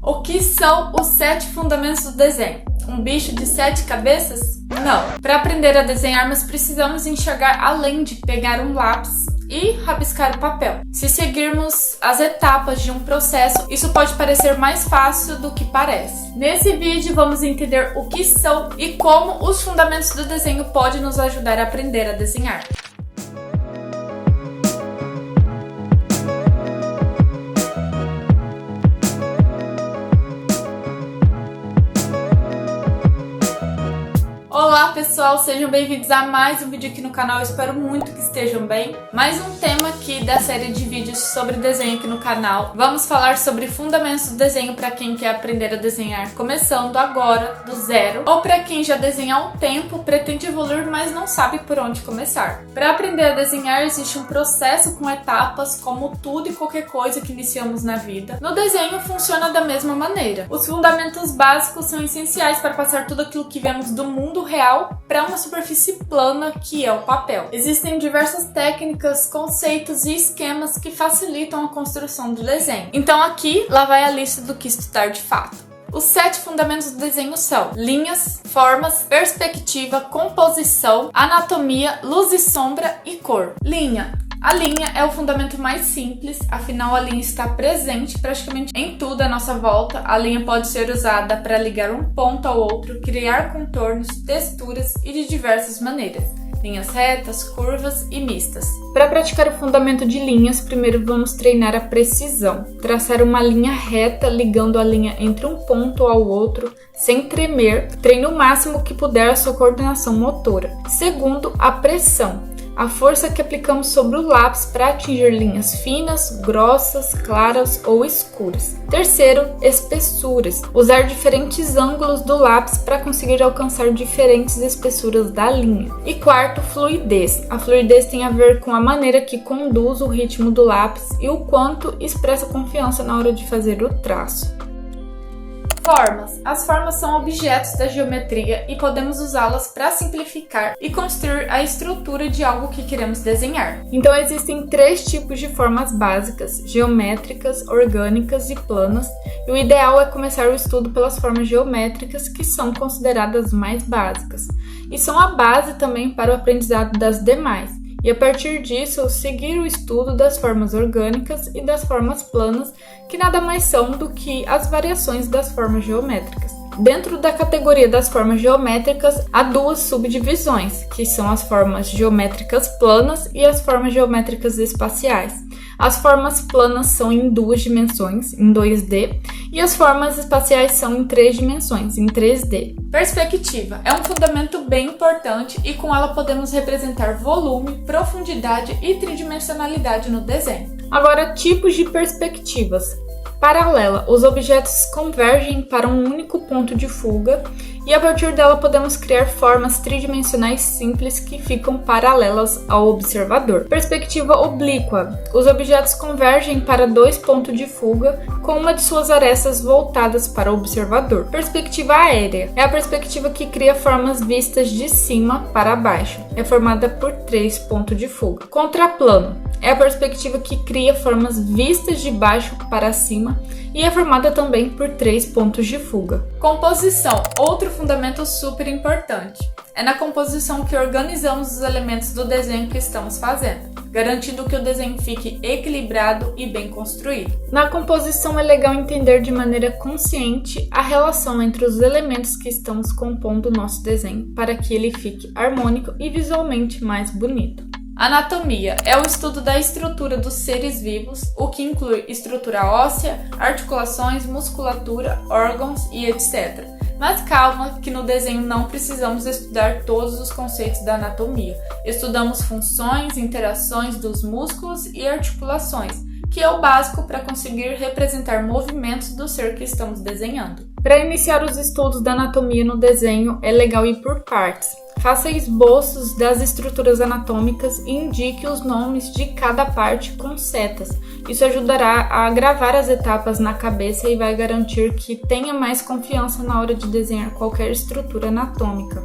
O que são os 7 fundamentos do desenho? Um bicho de 7 cabeças? Não. Para aprender a desenhar, nós precisamos enxergar além de pegar um lápis e rabiscar o papel. Se seguirmos as etapas de um processo, isso pode parecer mais fácil do que parece. Nesse vídeo vamos entender o que são e como os fundamentos do desenho podem nos ajudar a aprender a desenhar. Olá pessoal, sejam bem-vindos a mais um vídeo aqui no canal, eu espero muito que estejam bem. Mais um tema aqui da série de vídeos sobre desenho aqui no canal. Vamos falar sobre fundamentos do desenho para quem quer aprender a desenhar começando agora, do zero, ou para quem já desenha há um tempo, pretende evoluir, mas não sabe por onde começar. Para aprender a desenhar existe um processo com etapas, como tudo e qualquer coisa que iniciamos na vida. No desenho funciona da mesma maneira. Os fundamentos básicos são essenciais para passar tudo aquilo que vemos do mundo real para uma superfície plana que é o papel. Existem diversas técnicas, conceitos e esquemas que facilitam a construção do desenho. Então aqui, lá vai a lista do que estudar de fato. Os 7 fundamentos do desenho são linhas, formas, perspectiva, composição, anatomia, luz e sombra e cor. Linha. A linha é o fundamento mais simples, afinal a linha está presente praticamente em tudo à nossa volta. A linha pode ser usada para ligar um ponto ao outro, criar contornos, texturas e de diversas maneiras. Linhas retas, curvas e mistas. Para praticar o fundamento de linhas, primeiro vamos treinar a precisão. Traçar uma linha reta ligando a linha entre um ponto ao outro, sem tremer. Treine o máximo que puder a sua coordenação motora. Segundo, a pressão. A força que aplicamos sobre o lápis para atingir linhas finas, grossas, claras ou escuras. Terceiro, espessuras. Usar diferentes ângulos do lápis para conseguir alcançar diferentes espessuras da linha. E quarto, fluidez. A fluidez tem a ver com a maneira que conduz o ritmo do lápis e o quanto expressa confiança na hora de fazer o traço. Formas. As formas são objetos da geometria e podemos usá-las para simplificar e construir a estrutura de algo que queremos desenhar. Então existem 3 tipos de formas básicas: geométricas, orgânicas e planas. E o ideal é começar o estudo pelas formas geométricas, que são consideradas mais básicas e são a base também para o aprendizado das demais. E a partir disso, seguir o estudo das formas orgânicas e das formas planas, que nada mais são do que as variações das formas geométricas. Dentro da categoria das formas geométricas, há 2 subdivisões, que são as formas geométricas planas e as formas geométricas espaciais. As formas planas são em 2 dimensões, em 2D, e as formas espaciais são em 3 dimensões, em 3D. Perspectiva é um fundamento bem importante e com ela podemos representar volume, profundidade e tridimensionalidade no desenho. Agora, tipos de perspectivas. Paralela, os objetos convergem para um único ponto de fuga e a partir dela podemos criar formas tridimensionais simples que ficam paralelas ao observador. Perspectiva oblíqua, os objetos convergem para 2 pontos de fuga com uma de suas arestas voltadas para o observador. Perspectiva aérea, é a perspectiva que cria formas vistas de cima para baixo. É formada por 3 pontos de fuga. Contraplano, é a perspectiva que cria formas vistas de baixo para cima e é formada também por 3 pontos de fuga. Composição, outro fundamento super importante. É na composição que organizamos os elementos do desenho que estamos fazendo, garantindo que o desenho fique equilibrado e bem construído. Na composição é legal entender de maneira consciente a relação entre os elementos que estamos compondo o nosso desenho para que ele fique harmônico e visualmente mais bonito. Anatomia é o estudo da estrutura dos seres vivos, o que inclui estrutura óssea, articulações, musculatura, órgãos e etc. Mas calma, que no desenho não precisamos estudar todos os conceitos da anatomia. Estudamos funções, interações dos músculos e articulações, que é o básico para conseguir representar movimentos do ser que estamos desenhando. Para iniciar os estudos da anatomia no desenho, é legal ir por partes. Faça esboços das estruturas anatômicas e indique os nomes de cada parte com setas. Isso ajudará a gravar as etapas na cabeça e vai garantir que tenha mais confiança na hora de desenhar qualquer estrutura anatômica.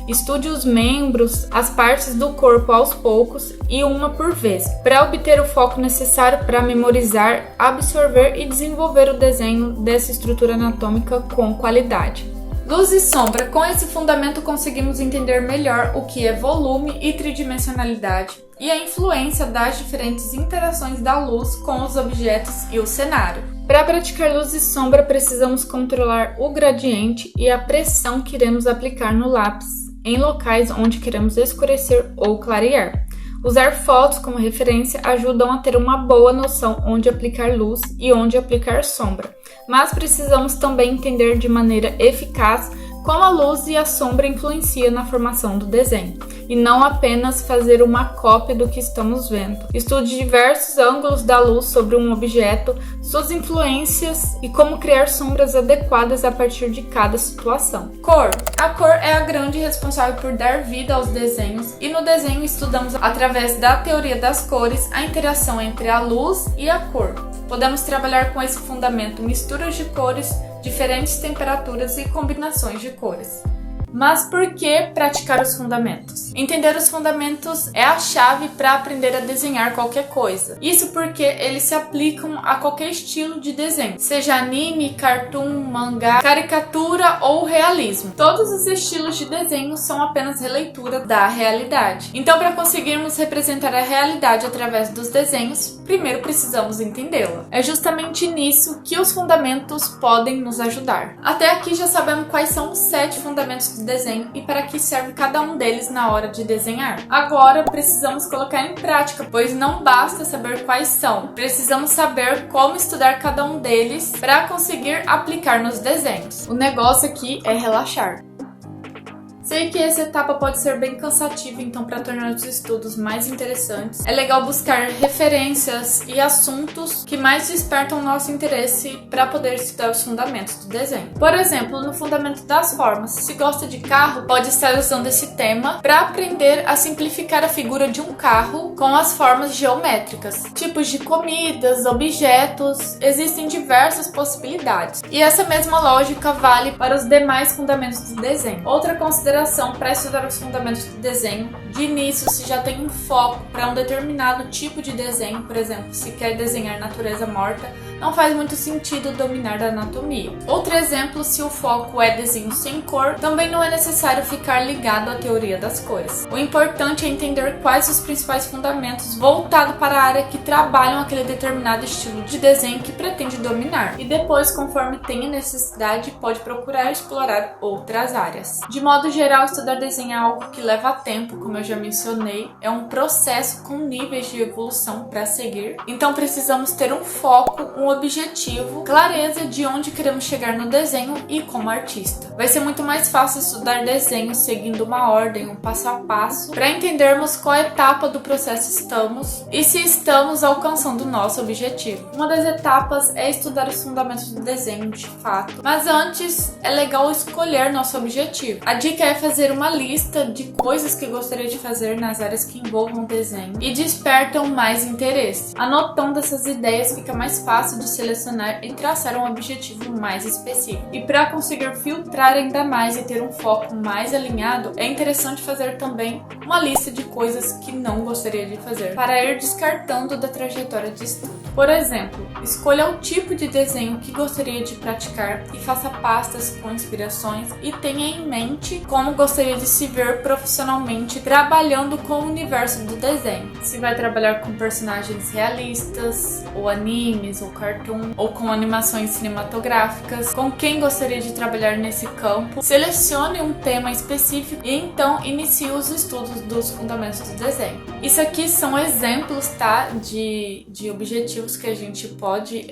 Estude os membros, as partes do corpo aos poucos e uma por vez, para obter o foco necessário para memorizar, absorver e desenvolver o desenho dessa estrutura anatômica com qualidade. Luz e sombra. Com esse fundamento conseguimos entender melhor o que é volume e tridimensionalidade e a influência das diferentes interações da luz com os objetos e o cenário. Para praticar luz e sombra, precisamos controlar o gradiente e a pressão que iremos aplicar no lápis em locais onde queremos escurecer ou clarear. Usar fotos como referência ajudam a ter uma boa noção onde aplicar luz e onde aplicar sombra, mas precisamos também entender de maneira eficaz como a luz e a sombra influenciam na formação do desenho, e não apenas fazer uma cópia do que estamos vendo. Estude diversos ângulos da luz sobre um objeto, suas influências e como criar sombras adequadas a partir de cada situação. Cor. A cor é a grande responsável por dar vida aos desenhos, e no desenho estudamos, através da teoria das cores, a interação entre a luz e a cor. Podemos trabalhar com esse fundamento misturas de cores, diferentes temperaturas e combinações de cores. Mas por que praticar os fundamentos? Entender os fundamentos é a chave para aprender a desenhar qualquer coisa. Isso porque eles se aplicam a qualquer estilo de desenho, seja anime, cartoon, mangá, caricatura ou realismo. Todos os estilos de desenho são apenas releitura da realidade. Então, para conseguirmos representar a realidade através dos desenhos, primeiro precisamos entendê-la. É justamente nisso que os fundamentos podem nos ajudar. Até aqui já sabemos quais são os 7 fundamentos do desenho e para que serve cada um deles na hora de desenhar. Agora precisamos colocar em prática, pois não basta saber quais são, precisamos saber como estudar cada um deles para conseguir aplicar nos desenhos. O negócio aqui é relaxar. Sei que essa etapa pode ser bem cansativa, então para tornar os estudos mais interessantes, é legal buscar referências e assuntos que mais despertam nosso interesse para poder estudar os fundamentos do desenho. Por exemplo, no fundamento das formas, se gosta de carro, pode estar usando esse tema para aprender a simplificar a figura de um carro com as formas geométricas. Tipos de comidas, objetos, existem diversas possibilidades. E essa mesma lógica vale para os demais fundamentos do desenho. Outra consideração para estudar os fundamentos do desenho, de início, se já tem um foco para um determinado tipo de desenho, por exemplo, se quer desenhar natureza morta, não faz muito sentido dominar da anatomia. Outro exemplo, se o foco é desenho sem cor, também não é necessário ficar ligado à teoria das cores. O importante é entender quais os principais fundamentos voltados para a área que trabalham aquele determinado estilo de desenho que pretende dominar, e depois, conforme tenha necessidade, pode procurar explorar outras áreas. De modo geral, estudar desenho é algo que leva tempo, como eu já mencionei, é um processo com níveis de evolução para seguir, então precisamos ter um foco, um objetivo, clareza de onde queremos chegar no desenho e como artista. Vai ser muito mais fácil estudar desenho seguindo uma ordem, um passo a passo, para entendermos qual etapa do processo estamos e se estamos alcançando o nosso objetivo. Uma das etapas é estudar os fundamentos do desenho de fato, mas antes é legal escolher nosso objetivo. A dica é fazer uma lista de coisas que gostaria de fazer nas áreas que envolvam desenho e despertam mais interesse. Anotando essas ideias fica mais fácil de selecionar e traçar um objetivo mais específico. E para conseguir filtrar ainda mais e ter um foco mais alinhado, é interessante fazer também uma lista de coisas que não gostaria de fazer, para ir descartando da trajetória de estudo. Por exemplo, escolha o tipo de desenho que gostaria de praticar e faça pastas com inspirações e tenha em mente como gostaria de se ver profissionalmente trabalhando com o universo do desenho. Se vai trabalhar com personagens realistas, ou animes, ou cartoon, ou com animações cinematográficas, com quem gostaria de trabalhar nesse campo, selecione um tema específico e então inicie os estudos dos fundamentos do desenho. Isso aqui são exemplos, tá, de objetivos que a gente pode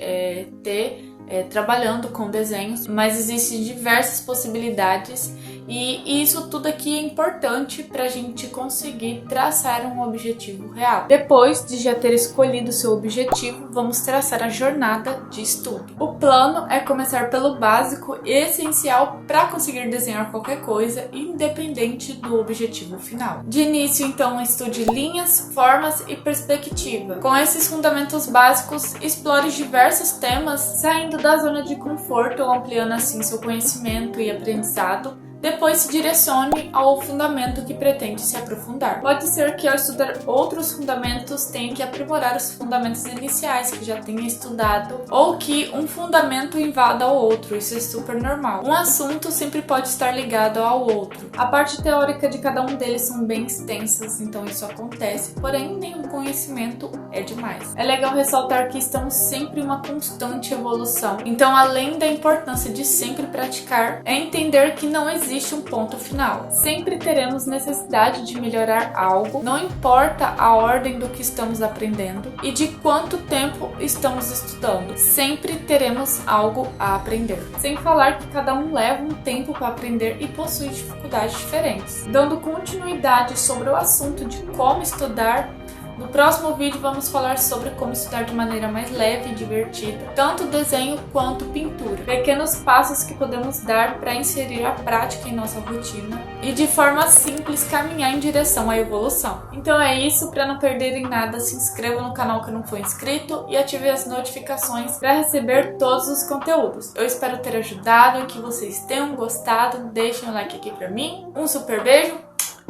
ter trabalhando com desenhos, mas existem diversas possibilidades e isso tudo aqui é importante para a gente conseguir traçar um objetivo real. Depois de já ter escolhido seu objetivo, vamos traçar a jornada de estudo. O plano é começar pelo básico e essencial para conseguir desenhar qualquer coisa, independente do objetivo final. De início, então, estude linhas, formas e perspectiva. Com esses fundamentos básicos, explore diversos temas, saindo da zona de conforto ou ampliando assim seu conhecimento e aprendizado, depois se direcione ao fundamento que pretende se aprofundar. Pode ser que ao estudar outros fundamentos tenha que aprimorar os fundamentos iniciais que já tenha estudado, ou que um fundamento invada ao outro, isso é super normal. Um assunto sempre pode estar ligado ao outro. A parte teórica de cada um deles são bem extensas, então isso acontece, porém nenhum conhecimento é demais. É legal ressaltar que estamos sempre em uma constante evolução, então além da importância de sempre praticar, é entender que não existe um ponto final. Sempre teremos necessidade de melhorar algo, não importa a ordem do que estamos aprendendo e de quanto tempo estamos estudando. Sempre teremos algo a aprender. Sem falar que cada um leva um tempo para aprender e possui dificuldades diferentes. Dando continuidade sobre o assunto de como estudar, no próximo vídeo vamos falar sobre como estudar de maneira mais leve e divertida, tanto desenho quanto pintura. Pequenos passos que podemos dar para inserir a prática em nossa rotina e de forma simples caminhar em direção à evolução. Então é isso, para não perderem nada, se inscreva no canal que não for inscrito e ative as notificações para receber todos os conteúdos. Eu espero ter ajudado e que vocês tenham gostado. Deixem um like aqui para mim, um super beijo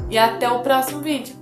e até o próximo vídeo.